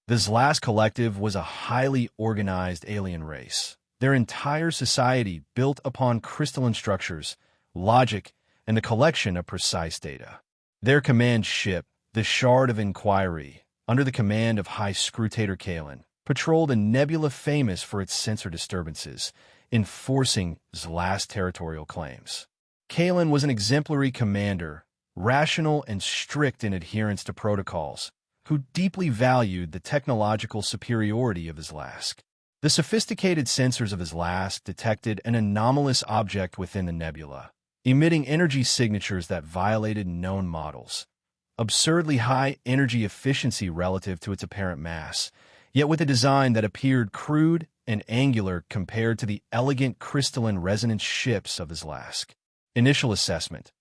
The Zlas Collective was a highly organized alien race, their entire society built upon crystalline structures, logic, and the collection of precise data. Their command ship, the Shard of Inquiry, under the command of High Scrutator Kalen, patrolled a nebula famous for its sensor disturbances, enforcing Zlas territorial claims. Kalen was an exemplary commander, rational and strict in adherence to protocols, who deeply valued the technological superiority of his Zlask. The sophisticated sensors of his Zlask detected an anomalous object within the nebula, emitting energy signatures that violated known models. Absurdly high energy efficiency relative to its apparent mass, yet with a design that appeared crude and angular compared to the elegant crystalline resonance ships of his Zlask. Initial assessment: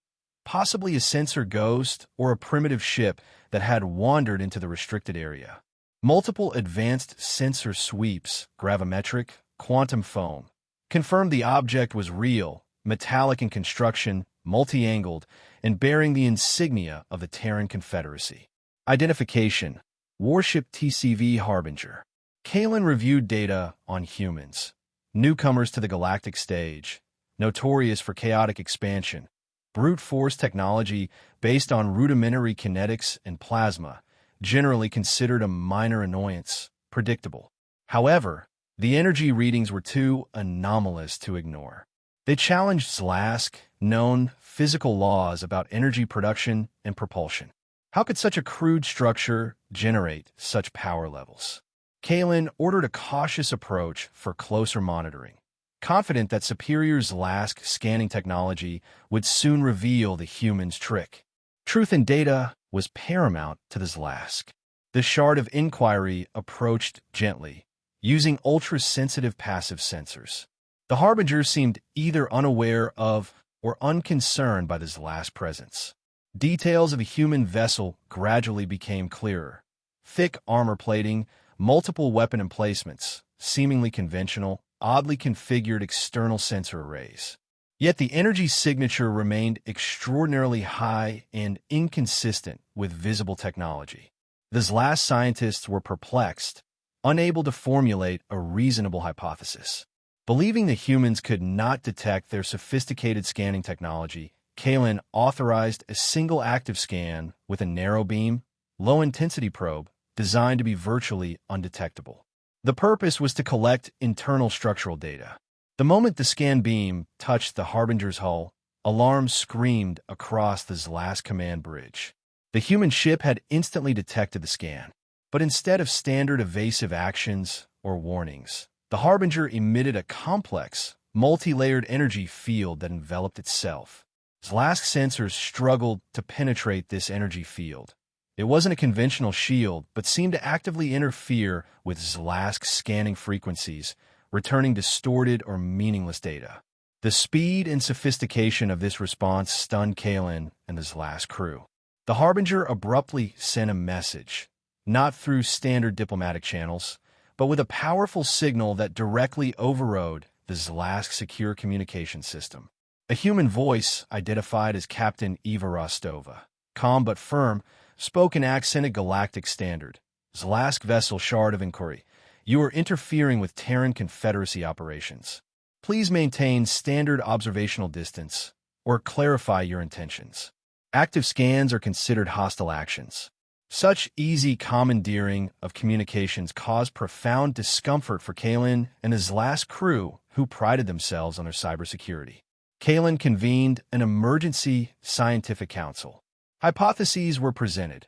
possibly a sensor ghost or a primitive ship that had wandered into the restricted area. Multiple advanced sensor sweeps, gravimetric, quantum foam, confirmed the object was real, metallic in construction, multi-angled, and bearing the insignia of the Terran Confederacy. Identification: Warship TCV Harbinger. Kalen reviewed data on humans, newcomers to the galactic stage, notorious for chaotic expansion, brute force technology based on rudimentary kinetics and plasma, generally considered a minor annoyance, predictable. However, the energy readings were too anomalous to ignore. They challenged Zlask known physical laws about energy production and propulsion. How could such a crude structure generate such power levels? Kalen ordered a cautious approach for closer monitoring, confident that superior Zlask scanning technology would soon reveal the human's trick. Truth in data was paramount to the Zlask. The Shard of Inquiry approached gently, using ultra-sensitive passive sensors. The Harbinger seemed either unaware of or unconcerned by the Zlask presence. Details of a human vessel gradually became clearer. Thick armor plating, multiple weapon emplacements, seemingly conventional, oddly configured external sensor arrays. Yet the energy signature remained extraordinarily high and inconsistent with visible technology. The Zlask scientists were perplexed, unable to formulate a reasonable hypothesis. Believing the humans could not detect their sophisticated scanning technology, Kalen authorized a single active scan with a narrow beam, low-intensity probe designed to be virtually undetectable. The purpose was to collect internal structural data. The moment the scan beam touched the Harbinger's hull, alarms screamed across the Zlask command bridge. The human ship had instantly detected the scan, but instead of standard evasive actions or warnings, the Harbinger emitted a complex, multi-layered energy field that enveloped itself. Zlask sensors struggled to penetrate this energy field. It wasn't a conventional shield, but seemed to actively interfere with Zlask scanning frequencies, returning distorted or meaningless data. The speed and sophistication of this response stunned Kalen and the Zlask crew. The Harbinger abruptly sent a message, not through standard diplomatic channels, but with a powerful signal that directly overrode the Zlask secure communication system. A human voice, identified as Captain Eva Rostova, calm but firm, spoke in accented galactic standard. Zlask vessel Shard of Inquiry, you are interfering with Terran Confederacy operations. Please maintain standard observational distance or clarify your intentions. Active scans are considered hostile actions. Such easy commandeering of communications caused profound discomfort for Kalen and his Zlask crew, who prided themselves on their cybersecurity. Kalen convened an emergency scientific council. Hypotheses were presented: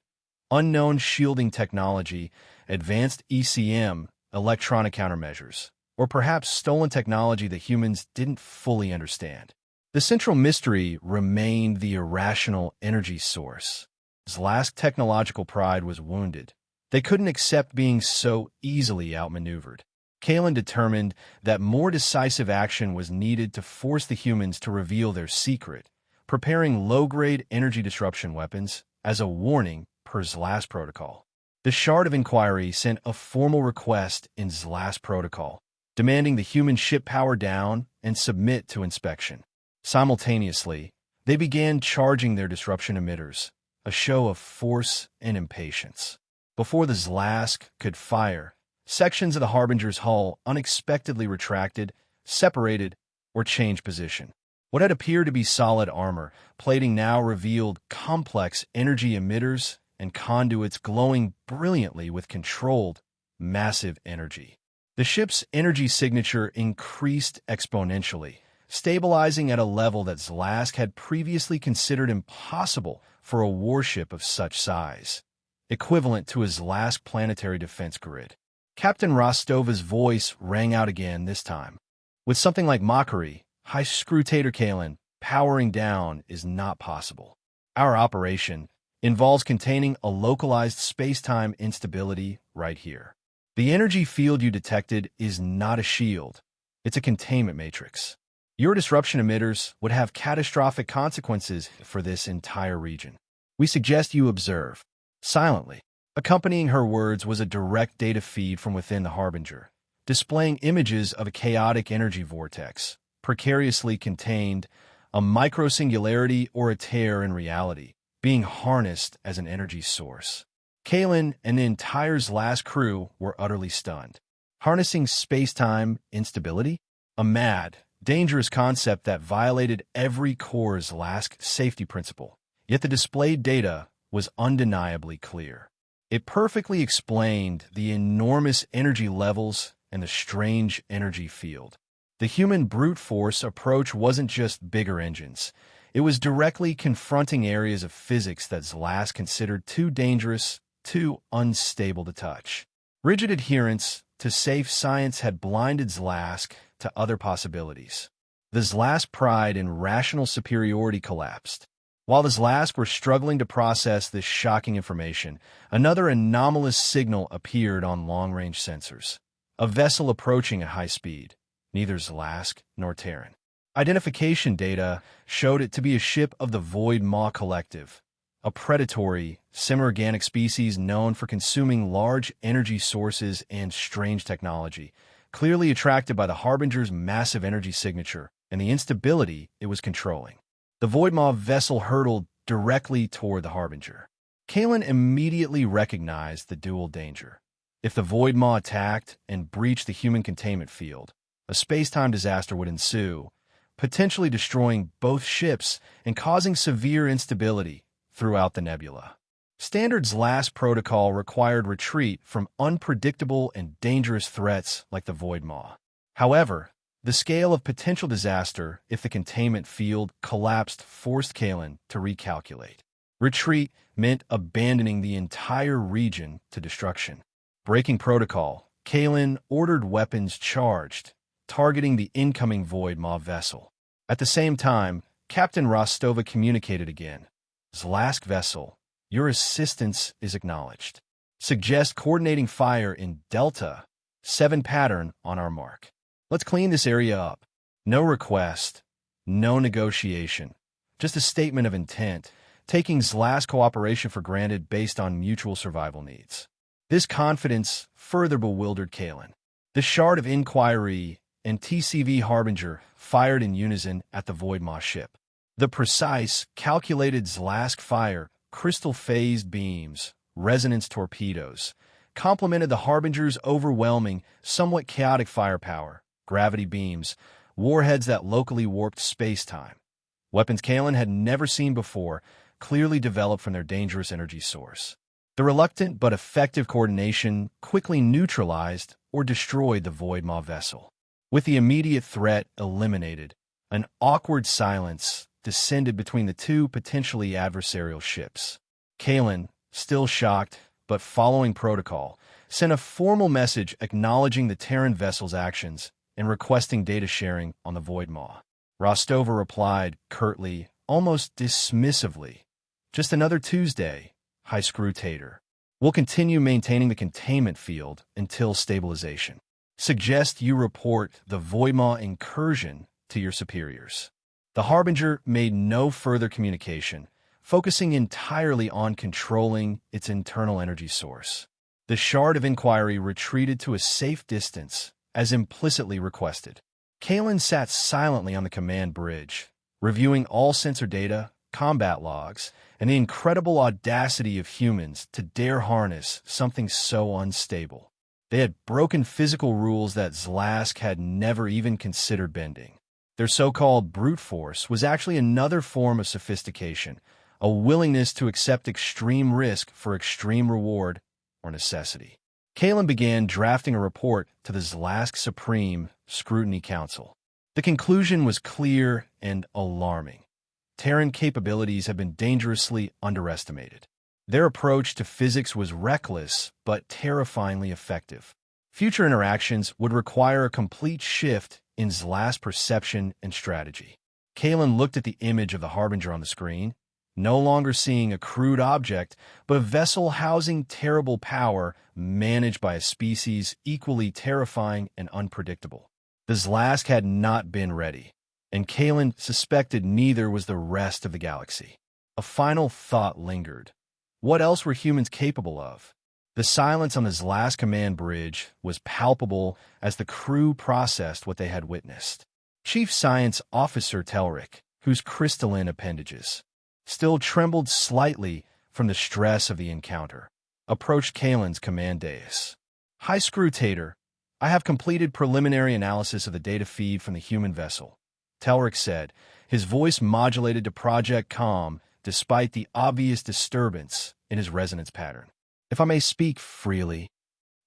unknown shielding technology, advanced ECM, electronic countermeasures, or perhaps stolen technology that humans didn't fully understand. The central mystery remained the irrational energy source. Zlask technological pride was wounded. They couldn't accept being so easily outmaneuvered. Kalen determined that more decisive action was needed to force the humans to reveal their secret, preparing low-grade energy disruption weapons as a warning per Zlask protocol. The Shard of Inquiry sent a formal request in Zlask protocol, demanding the human ship power down and submit to inspection. Simultaneously, they began charging their disruption emitters, a show of force and impatience. Before the Zlask could fire, sections of the Harbinger's hull unexpectedly retracted, separated, or changed position. What had appeared to be solid armor plating now revealed complex energy emitters and conduits glowing brilliantly with controlled, massive energy. The ship's energy signature increased exponentially, stabilizing at a level that Zlask had previously considered impossible for a warship of such size, equivalent to a Zlask planetary defense grid. Captain Rostova's voice rang out again this time. With something like mockery, High Scrutator Kalen, powering down is not possible. Our operation involves containing a localized space-time instability right here. The energy field you detected is not a shield. It's a containment matrix. Your disruption emitters would have catastrophic consequences for this entire region. We suggest you observe silently. Accompanying her words was a direct data feed from within the Harbinger, displaying images of a chaotic energy vortex, precariously contained, a microsingularity or a tear in reality, being harnessed as an energy source. Kalen and the entire Zlask crew were utterly stunned. Harnessing space-time instability? A mad, dangerous concept that violated every core Zlask safety principle. Yet the displayed data was undeniably clear. It perfectly explained the enormous energy levels and the strange energy field. The human brute force approach wasn't just bigger engines. It was directly confronting areas of physics that Zlask considered too dangerous, too unstable to touch. Rigid adherence to safe science had blinded Zlask to other possibilities. The Zlask pride in rational superiority collapsed. While the Zlask were struggling to process this shocking information, another anomalous signal appeared on long-range sensors. A vessel approaching at high speed, neither Zlask nor Terran. Identification data showed it to be a ship of the Void Maw Collective, a predatory, semi-organic species known for consuming large energy sources and strange technology, clearly attracted by the Harbinger's massive energy signature and the instability it was controlling. The Void Maw vessel hurtled directly toward the Harbinger. Kalen immediately recognized the dual danger. If the Void Maw attacked and breached the human containment field, a space-time disaster would ensue, potentially destroying both ships and causing severe instability throughout the nebula. Standard's last protocol required retreat from unpredictable and dangerous threats like the Void Maw. However, the scale of potential disaster if the containment field collapsed forced Kalen to recalculate. Retreat meant abandoning the entire region to destruction. Breaking protocol, Kalen ordered weapons charged, targeting the incoming Void Maw vessel. At the same time, Captain Rostova communicated again. Zlask vessel, your assistance is acknowledged. Suggest coordinating fire in Delta 7 pattern on our mark. Let's clean this area up. No request, no negotiation, just a statement of intent, taking Zlask cooperation for granted based on mutual survival needs. This confidence further bewildered Kalen. The Shard of Inquiry and TCV Harbinger fired in unison at the Void Maw ship. The precise, calculated Zlask fire, crystal-phased beams, resonance torpedoes, complemented the Harbinger's overwhelming, somewhat chaotic firepower, gravity beams, warheads that locally warped space-time. Weapons Kalen had never seen before, clearly developed from their dangerous energy source. The reluctant but effective coordination quickly neutralized or destroyed the Void Maw vessel. With the immediate threat eliminated, an awkward silence descended between the two potentially adversarial ships. Kalen, still shocked, but following protocol, sent a formal message acknowledging the Terran vessel's actions and requesting data sharing on the Void Maw. Rostova replied curtly, almost dismissively, "Just another Tuesday, High Scrutator. We'll continue maintaining the containment field until stabilization. Suggest you report the Void Maw incursion to your superiors." The Harbinger made no further communication, focusing entirely on controlling its internal energy source. The Shard of Inquiry retreated to a safe distance, as implicitly requested. Kalen sat silently on the command bridge, reviewing all sensor data, combat logs, and the incredible audacity of humans to dare harness something so unstable. They had broken physical rules that Zlask had never even considered bending. Their so-called brute force was actually another form of sophistication, a willingness to accept extreme risk for extreme reward or necessity. Kalen began drafting a report to the Zlask Supreme Scrutiny Council. The conclusion was clear and alarming. Terran capabilities have been dangerously underestimated. Their approach to physics was reckless but terrifyingly effective. Future interactions would require a complete shift in Zlask perception and strategy. Kalen looked at the image of the Harbinger on the screen, no longer seeing a crude object, but a vessel housing terrible power managed by a species equally terrifying and unpredictable. The Zlask had not been ready, and Kalen suspected neither was the rest of the galaxy. A final thought lingered. What else were humans capable of? The silence on the Zlask command bridge was palpable as the crew processed what they had witnessed. Chief Science Officer Telric, whose crystalline appendages still trembled slightly from the stress of the encounter, approached Kalen's command dais. "High Scrutator, I have completed preliminary analysis of the data feed from the human vessel," Telric said, his voice modulated to project calm despite the obvious disturbance in his resonance pattern. "If I may speak freely."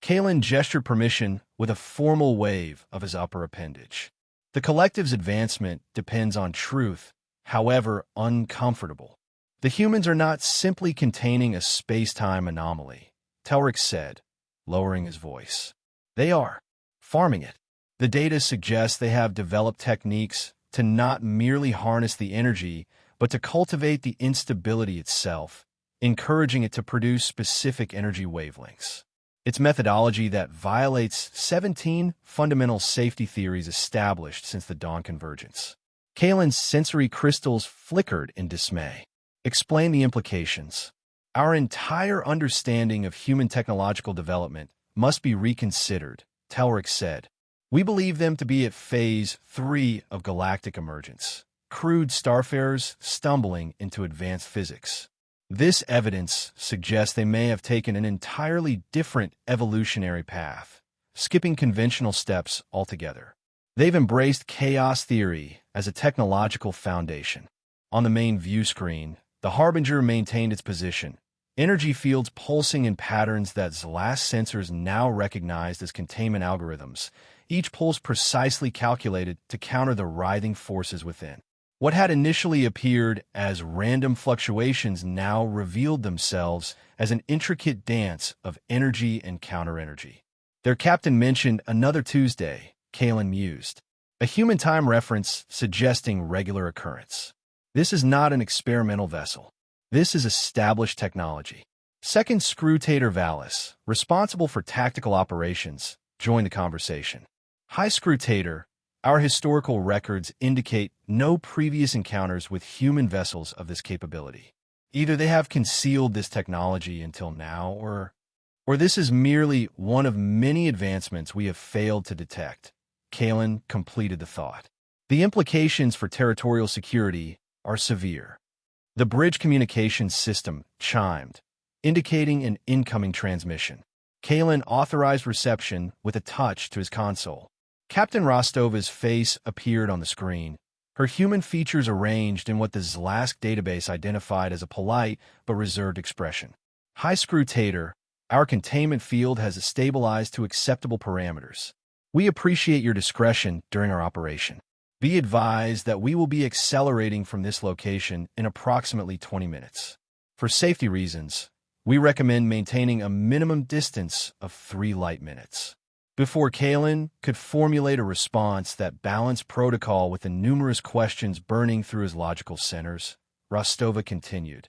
Kalen gestured permission with a formal wave of his upper appendage. "The collective's advancement depends on truth, however uncomfortable. The humans are not simply containing a space-time anomaly," Telric said, lowering his voice. "They are farming it. The data suggests they have developed techniques to not merely harness the energy, but to cultivate the instability itself, encouraging it to produce specific energy wavelengths. It's methodology that violates 17 fundamental safety theories established since the Dawn Convergence." Kalen's sensory crystals flickered in dismay. "Explain the implications." "Our entire understanding of human technological development must be reconsidered," Telric said. "We believe them to be at phase 3 of galactic emergence, crude starfarers stumbling into advanced physics. This evidence suggests they may have taken an entirely different evolutionary path, skipping conventional steps altogether. They've embraced chaos theory as a technological foundation." On the main view screen, the Harbinger maintained its position, energy fields pulsing in patterns that Zlask sensors now recognized as containment algorithms, each pulse precisely calculated to counter the writhing forces within. What had initially appeared as random fluctuations now revealed themselves as an intricate dance of energy and counter-energy. "Their captain mentioned another Tuesday," Kalen mused, "a human time reference suggesting regular occurrence. This is not an experimental vessel. This is established technology." Second Scrutator Valis, responsible for tactical operations, joined the conversation. "High Scrutator, our historical records indicate no previous encounters with human vessels of this capability. Either they have concealed this technology until now, or this is merely one of many advancements we have failed to detect." Kalen completed the thought. "The implications for territorial security are severe." The bridge communications system chimed, indicating an incoming transmission. Kalen authorized reception with a touch to his console. Captain Rostova's face appeared on the screen, her human features arranged in what the Zlask database identified as a polite but reserved expression. "High Scrutator, our containment field has stabilized to acceptable parameters. We appreciate your discretion during our operation. Be advised that we will be accelerating from this location in approximately 20 minutes. For safety reasons, we recommend maintaining a minimum distance of 3 light minutes." Before Kalen could formulate a response that balanced protocol with the numerous questions burning through his logical centers, Rostova continued.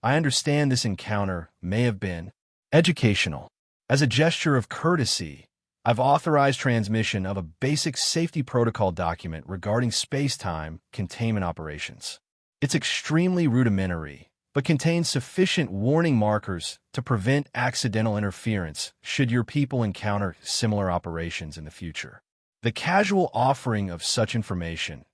"I understand this encounter may have been educational. As a gesture of courtesy, I've authorized transmission of a basic safety protocol document regarding space-time containment operations. It's extremely rudimentary, but contains sufficient warning markers to prevent accidental interference should your people encounter similar operations in the future." The casual offering of such information,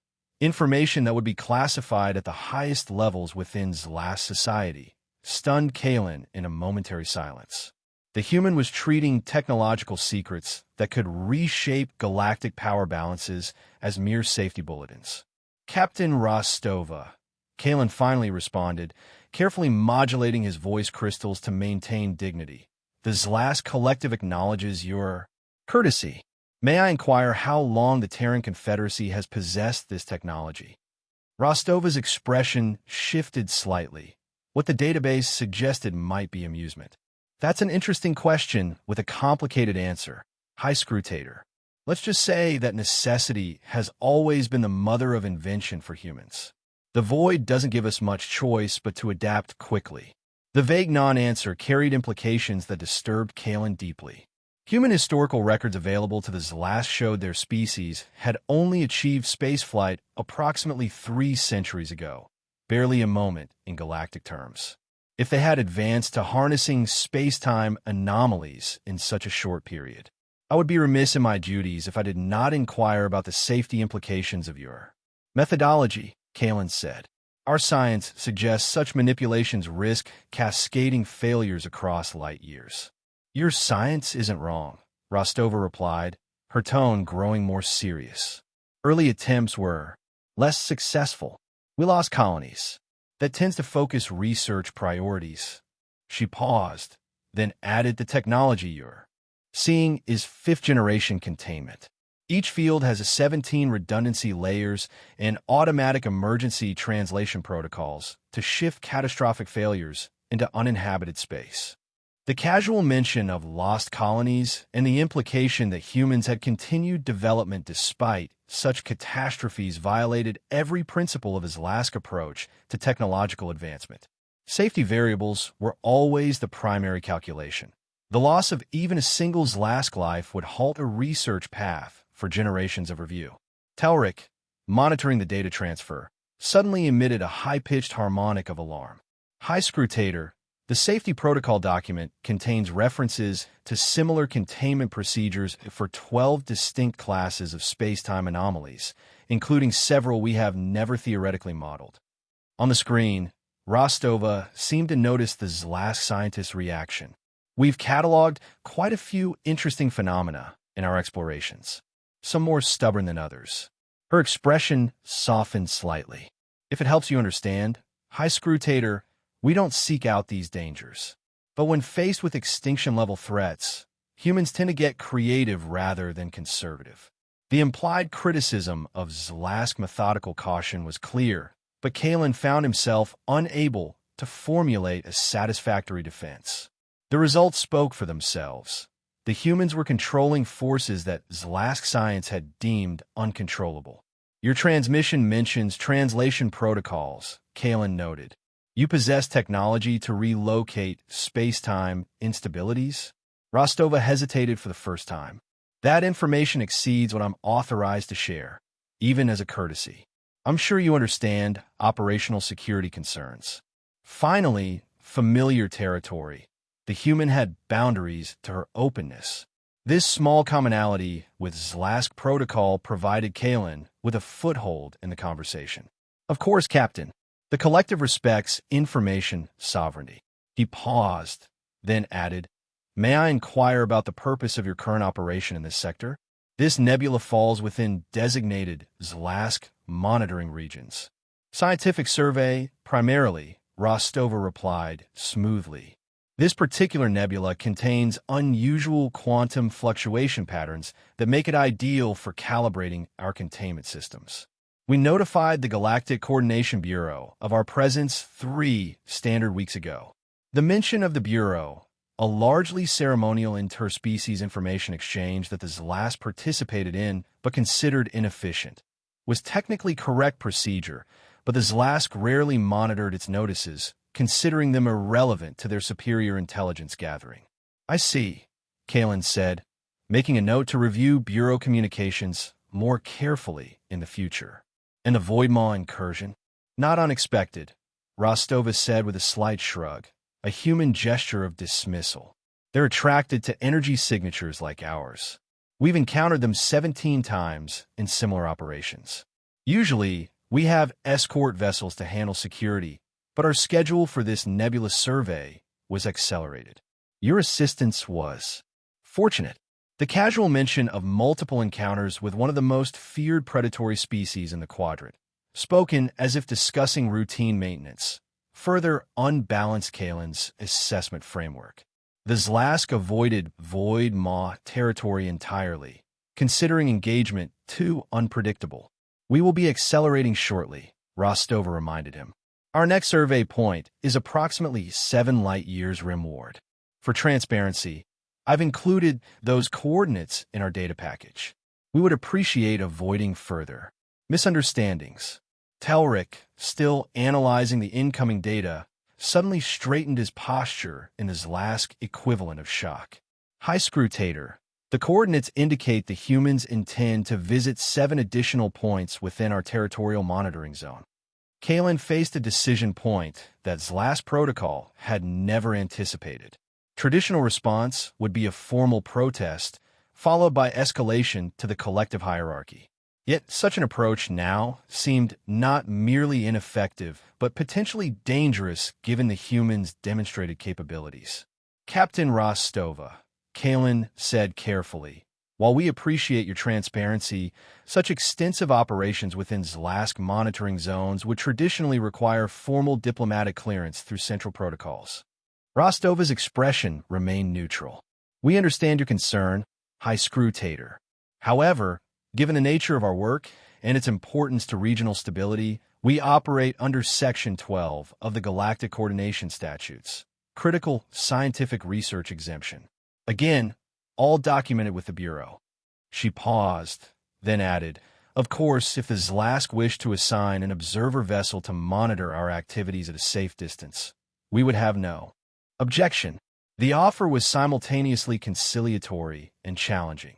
Information that would be classified at the highest levels within Zlast society stunned Kalen in a momentary silence. The human was treating technological secrets that could reshape galactic power balances as mere safety bulletins. Captain Rostova, Kalen finally responded, carefully modulating his voice crystals to maintain dignity. The Zlast collective acknowledges your courtesy. May I inquire how long the Terran Confederacy has possessed this technology? Rostova's expression shifted slightly. What the database suggested might be amusement. That's an interesting question with a complicated answer. High Scrutator. Let's just say that necessity has always been the mother of invention for humans. The void doesn't give us much choice but to adapt quickly. The vague non-answer carried implications that disturbed Kalen deeply. Human historical records available to the Zlast showed their species had only achieved spaceflight approximately 3 centuries ago, barely a moment in galactic terms. If they had advanced to harnessing space-time anomalies in such a short period, I would be remiss in my duties if I did not inquire about the safety implications of your methodology, Kalen said. Our science suggests such manipulations risk cascading failures across light years. Your science isn't wrong, Rostova replied, her tone growing more serious. Early attempts were less successful. We lost colonies. That tends to focus research priorities. She paused, then added the technology you're seeing is 5th-generation containment. Each field has 17 redundancy layers and automatic emergency translation protocols to shift catastrophic failures into uninhabited space. The casual mention of lost colonies and the implication that humans had continued development despite such catastrophes violated every principle of his last approach to technological advancement. Safety variables were always the primary calculation. The loss of even a single Zlask life would halt a research path for generations of review. Telric, monitoring the data transfer, suddenly emitted a high-pitched harmonic of alarm. High Scrutator, the safety protocol document contains references to similar containment procedures for 12 distinct classes of space-time anomalies, including several we have never theoretically modeled. On the screen, Rostova seemed to notice the Zlask scientist's reaction. We've cataloged quite a few interesting phenomena in our explorations, some more stubborn than others. Her expression softened slightly. If it helps you understand, High Scrutator, we don't seek out these dangers. But when faced with extinction-level threats, humans tend to get creative rather than conservative. The implied criticism of Zlask methodical caution was clear, but Kalen found himself unable to formulate a satisfactory defense. The results spoke for themselves. The humans were controlling forces that Zlask science had deemed uncontrollable. Your transmission mentions translation protocols, Kalen noted. You possess technology to relocate space-time instabilities? Rostova hesitated for the first time. That information exceeds what I'm authorized to share, even as a courtesy. I'm sure you understand operational security concerns. Finally, familiar territory. The human had boundaries to her openness. This small commonality with Zlask protocol provided Kalen with a foothold in the conversation. Of course, Captain. The collective respects information sovereignty. He paused, then added, May I inquire about the purpose of your current operation in this sector? This nebula falls within designated Zlask monitoring regions. Scientific survey, primarily, Rostova replied smoothly. This particular nebula contains unusual quantum fluctuation patterns that make it ideal for calibrating our containment systems. We notified the Galactic Coordination Bureau of our presence 3 standard weeks ago. The mention of the Bureau, a largely ceremonial interspecies information exchange that the Zlast participated in but considered inefficient, was technically correct procedure, but the Zlask rarely monitored its notices, considering them irrelevant to their superior intelligence gathering. I see, Kalen said, making a note to review Bureau communications more carefully in the future. And the Voidmaw incursion? Not unexpected, Rostova said with a slight shrug, a human gesture of dismissal. They're attracted to energy signatures like ours. We've encountered them 17 times in similar operations. Usually, we have escort vessels to handle security, but our schedule for this nebulous survey was accelerated. Your assistance was fortunate. The casual mention of multiple encounters with one of the most feared predatory species in the quadrant, spoken as if discussing routine maintenance, further unbalanced Kalen's assessment framework. The Zlask avoided Void Maw territory entirely, considering engagement too unpredictable. We will be accelerating shortly, Rostova reminded him. Our next survey point is approximately 7 light-years rimward. For transparency, I've included those coordinates in our data package. We would appreciate avoiding further misunderstandings. Telric, still analyzing the incoming data, suddenly straightened his posture in his last equivalent of shock. High Scrutator, the coordinates indicate the humans intend to visit 7 additional points within our territorial monitoring zone. Kalen faced a decision point that Zlask protocol had never anticipated. Traditional response would be a formal protest, followed by escalation to the collective hierarchy. Yet such an approach now seemed not merely ineffective, but potentially dangerous given the humans' demonstrated capabilities. Captain Rostova, Kalen said carefully, while we appreciate your transparency, such extensive operations within Zlask monitoring zones would traditionally require formal diplomatic clearance through central protocols. Rostova's expression remained neutral. We understand your concern, High Scrutator. However, given the nature of our work and its importance to regional stability, we operate under Section 12 of the Galactic Coordination Statutes, Critical Scientific Research Exemption. Again, all documented with the Bureau. She paused, then added, of course, if the Zlask wished to assign an observer vessel to monitor our activities at a safe distance, we would have no objection. The offer was simultaneously conciliatory and challenging,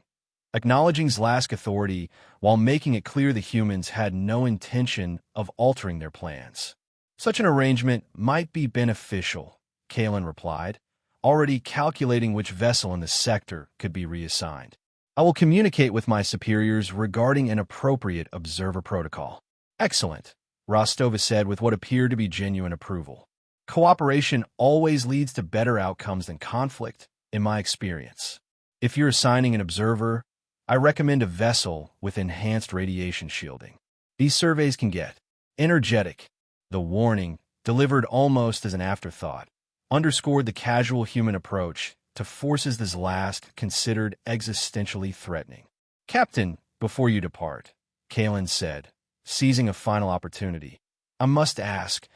acknowledging Zlask authority while making it clear the humans had no intention of altering their plans. Such an arrangement might be beneficial, Kalen replied, already calculating which vessel in the sector could be reassigned. I will communicate with my superiors regarding an appropriate observer protocol. Excellent, Rostova said with what appeared to be genuine approval. Cooperation always leads to better outcomes than conflict, in my experience. If you're assigning an observer, I recommend a vessel with enhanced radiation shielding. These surveys can get energetic. The warning, delivered almost as an afterthought, underscored the casual human approach to forces this last considered existentially threatening. Captain, before you depart, Kalen said, seizing a final opportunity, I must ask,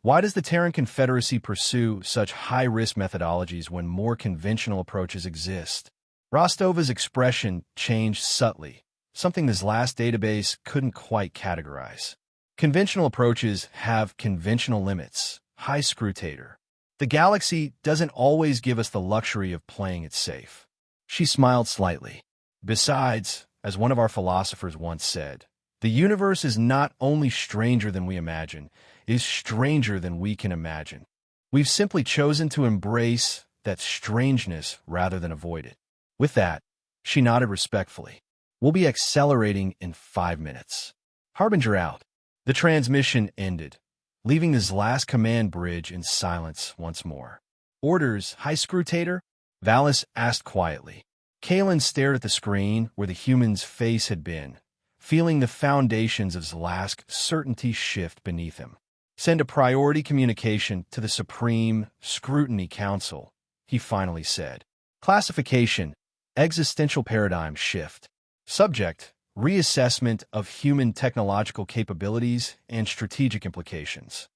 why does the Terran Confederacy pursue such high-risk methodologies when more conventional approaches exist? Rostova's expression changed subtly, something this last database couldn't quite categorize. Conventional approaches have conventional limits, High Scrutator. The galaxy doesn't always give us the luxury of playing it safe. She smiled slightly. Besides, as one of our philosophers once said, the universe is not only stranger than we imagine, it is stranger than we can imagine. We've simply chosen to embrace that strangeness rather than avoid it. With that, she nodded respectfully. We'll be accelerating in 5 minutes. Harbinger out. The transmission ended, leaving the last command bridge in silence once more. Orders, High Scrutator? Valis asked quietly. Kalen stared at the screen where the human's face had been, feeling the foundations of Zlask certainty shift beneath him. Send a priority communication to the Supreme Scrutiny Council, he finally said. Classification, existential paradigm shift. Subject, reassessment of human technological capabilities and strategic implications.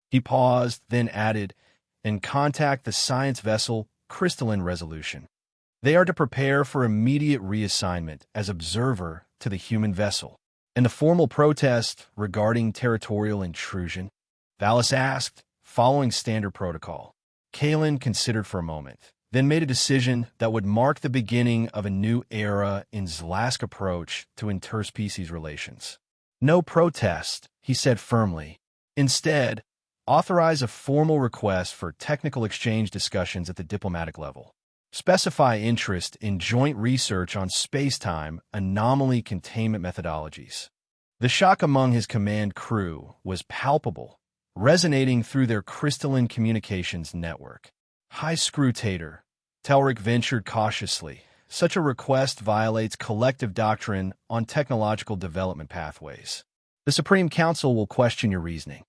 He paused, then added, and contact the science vessel Crystalline Resolution. They are to prepare for immediate reassignment as observer to the human vessel. And the formal protest regarding territorial intrusion? Valis asked, following standard protocol. Kalen considered for a moment, then made a decision that would mark the beginning of a new era in Zlask approach to interspecies relations. No protest, he said firmly. Instead, authorize a formal request for technical exchange discussions at the diplomatic level. Specify interest in joint research on space-time anomaly containment methodologies. The shock among his command crew was palpable, resonating through their crystalline communications network. High Scrutator, Telric ventured cautiously. Such a request violates collective doctrine on technological development pathways. The Supreme Council will question your reasoning.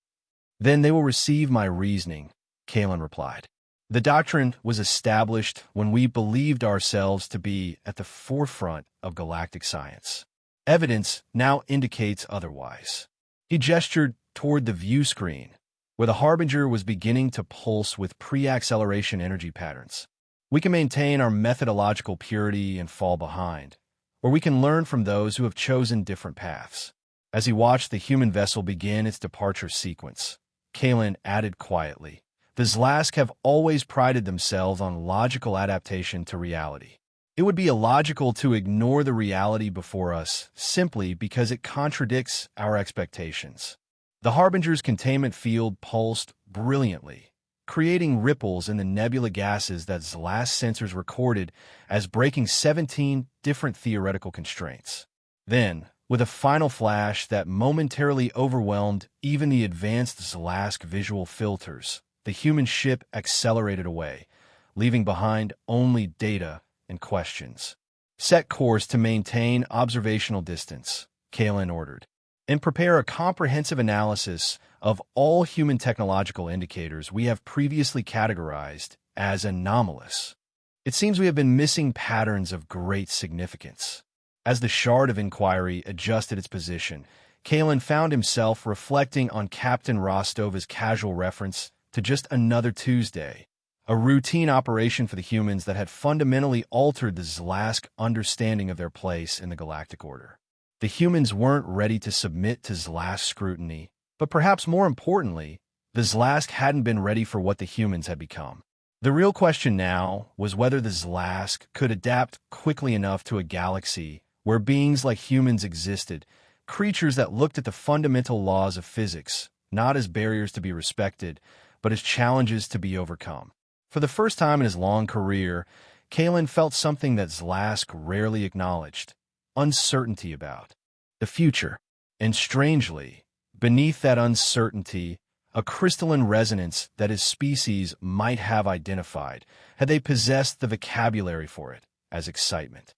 Then they will receive my reasoning, Kalen replied. The doctrine was established when we believed ourselves to be at the forefront of galactic science. Evidence now indicates otherwise. He gestured toward the view screen, where the Harbinger was beginning to pulse with pre-acceleration energy patterns. We can maintain our methodological purity and fall behind, or we can learn from those who have chosen different paths. As he watched the human vessel begin its departure sequence, Kalen added quietly, "The Zlask have always prided themselves on logical adaptation to reality. It would be illogical to ignore the reality before us simply because it contradicts our expectations." The Harbinger's containment field pulsed brilliantly, creating ripples in the nebula gases that Zlask sensors recorded as breaking 17 different theoretical constraints. Then, with a final flash that momentarily overwhelmed even the advanced Zlask visual filters, the human ship accelerated away, leaving behind only data and questions. "Set course to maintain observational distance," Kalen ordered, "and prepare a comprehensive analysis of all human technological indicators we have previously categorized as anomalous. It seems we have been missing patterns of great significance." As the shard of inquiry adjusted its position, Kalen found himself reflecting on Captain Rostov's casual reference to just another Tuesday, a routine operation for the humans that had fundamentally altered the Zlask understanding of their place in the galactic order. The humans weren't ready to submit to Zlask scrutiny, but perhaps more importantly, the Zlask hadn't been ready for what the humans had become. The real question now was whether the Zlask could adapt quickly enough to a galaxy where beings like humans existed, creatures that looked at the fundamental laws of physics, not as barriers to be respected, but as challenges to be overcome. For the first time in his long career, Kalen felt something that Zlask rarely acknowledged: uncertainty about the future. And strangely, beneath that uncertainty, a crystalline resonance that his species might have identified, had they possessed the vocabulary for it, as excitement.